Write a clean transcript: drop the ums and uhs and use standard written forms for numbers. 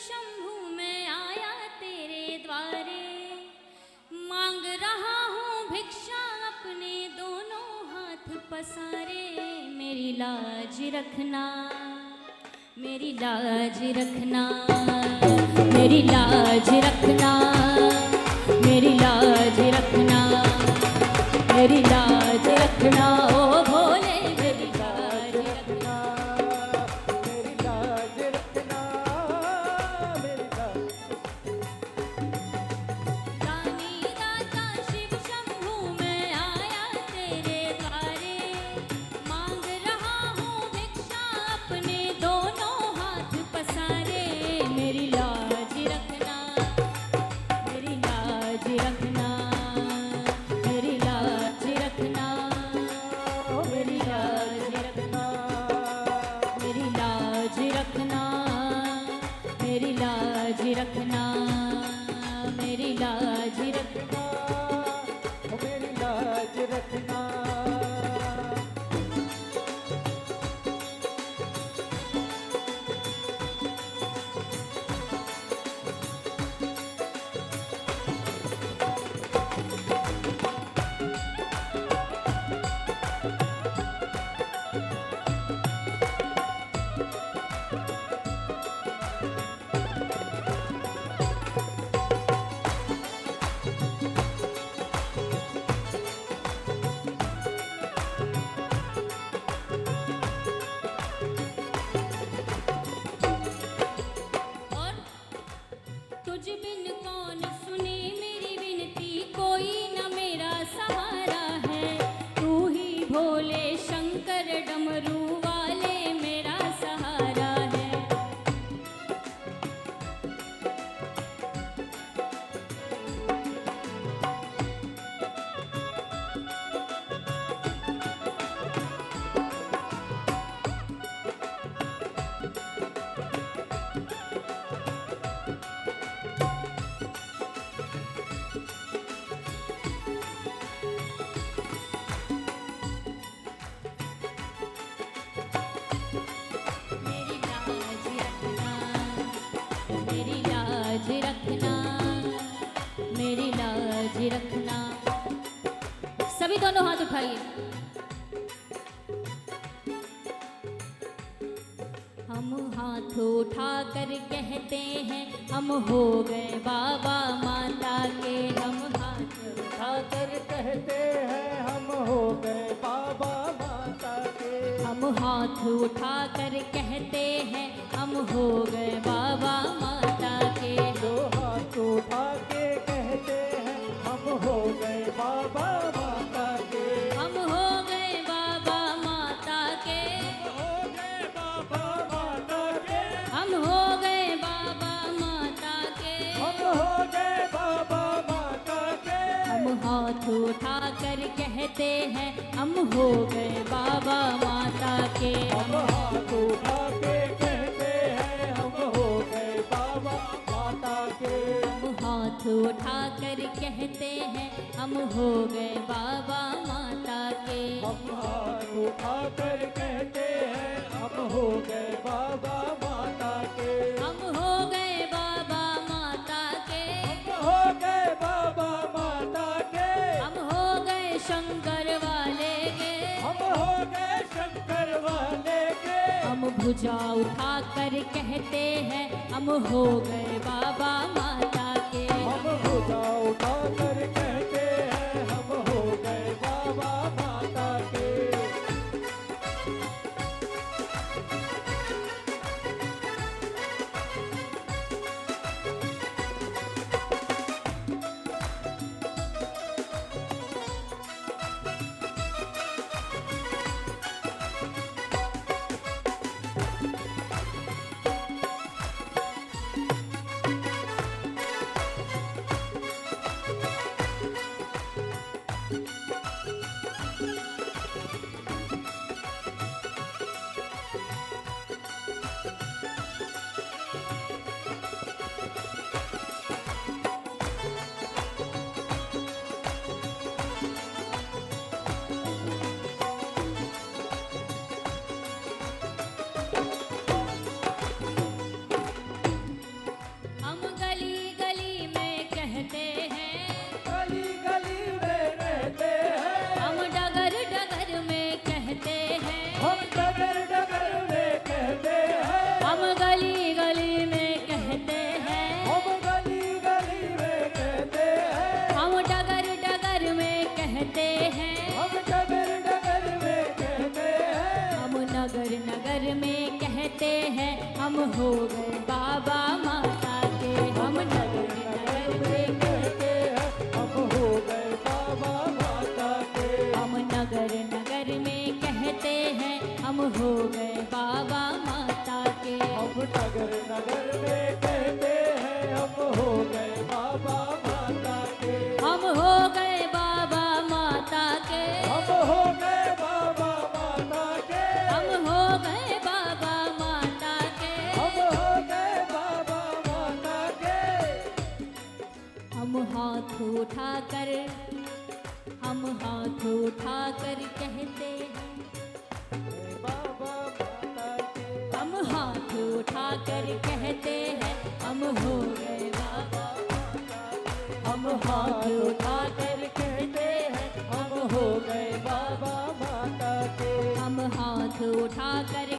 शंभू मैं आया तेरे द्वारे, मांग रहा हूँ भिक्षा अपने दोनों हाथ पसारे। मेरी लाज रखना, मेरी लाज रखना, मेरी लाज रखना, मेरी लाज रखना, मेरी लाज रखना ओ भोले। मेरी लाज रखना, मेरी लाज रखना, मेरी लाज। दानी दाता शिव शंभू मैं आया तेरे द्वारे, मांग रहा हूँ भिक्षा अपने दोनों हाथ पसारे। मेरी लाज रखना, मेरी लाज रखना, मेरी लाज रखना, मेरी लाज रखना, मेरी लाज रखना, मेरी लाज रखना, मेरी लाज रखना। मेरी लाज रखना। और तुझ बिन कौन सुने मेरी विनती, कोई न मेरा सहारा है। तू ही भोले शंकर डमरू वाले मेरा सहारा है। मेरी लाज रखना, मेरी लाज रखना, मेरी लाज रखना। सभी दोनों हाथ उठाइए। हम हाथ उठाकर कहते हैं हम हो गए बाबा माता के। हम हाथ उठाकर कहते हैं हम हो गए बाबा माता के। हम हाथ उठाकर कहते हैं हम हो गए बाबा माता के। दो हाथ उठा के कहते हैं हम हो गए बाबा माता के। हम हो गए बाबा माता के। हो गए बाबा माता के। हम हो गए बाबा माता के। हम हो गए बाबा माता के। हम हाथ उठाकर कहते हैं हम हो गए बाबा माता के। हम हाथ उठा के कहते हैं हम हो गए बाबा माता के। हम हाथ उठाकर कहते हैं हम हो गए बाबा माता के। हम हाथ उठा कर कहते हैं हम हो गए बाबा माता के। हम हो गए बाबा माता के। हो गए बाबा माता के। हम हो गए शंकर वाले के। हम हो गए शंकर वाले के। हम भुजा उठाकर कहते हैं हम हो गए बाबा माता के। हम भुजा उठा कर कहते हैं हम हो गए बाबा माता के। हो गए बाबा माता के। हम नगर नगर में कहते हैं हम हो गए बाबा माता के। हम नगर नगर में कहते हैं हम हो गए बाबा माता के। हम नगर नगर में कहते हैं हम हो गए बाबा माता के। हम हो गए बाबा माता के। हम हो गए बाबा माता के। हम हो गए बाबा माता के। हम हो गए बाबा माता के। हम हाथ उठाकर कहते हैं बाबा माता के। हम हाथ उठाकर कहते हैं हम हो गए बाबा माता के। हम हाथ उठाकर कहते हैं हम हो गए बाबा माता के। हम हाथ उठाकर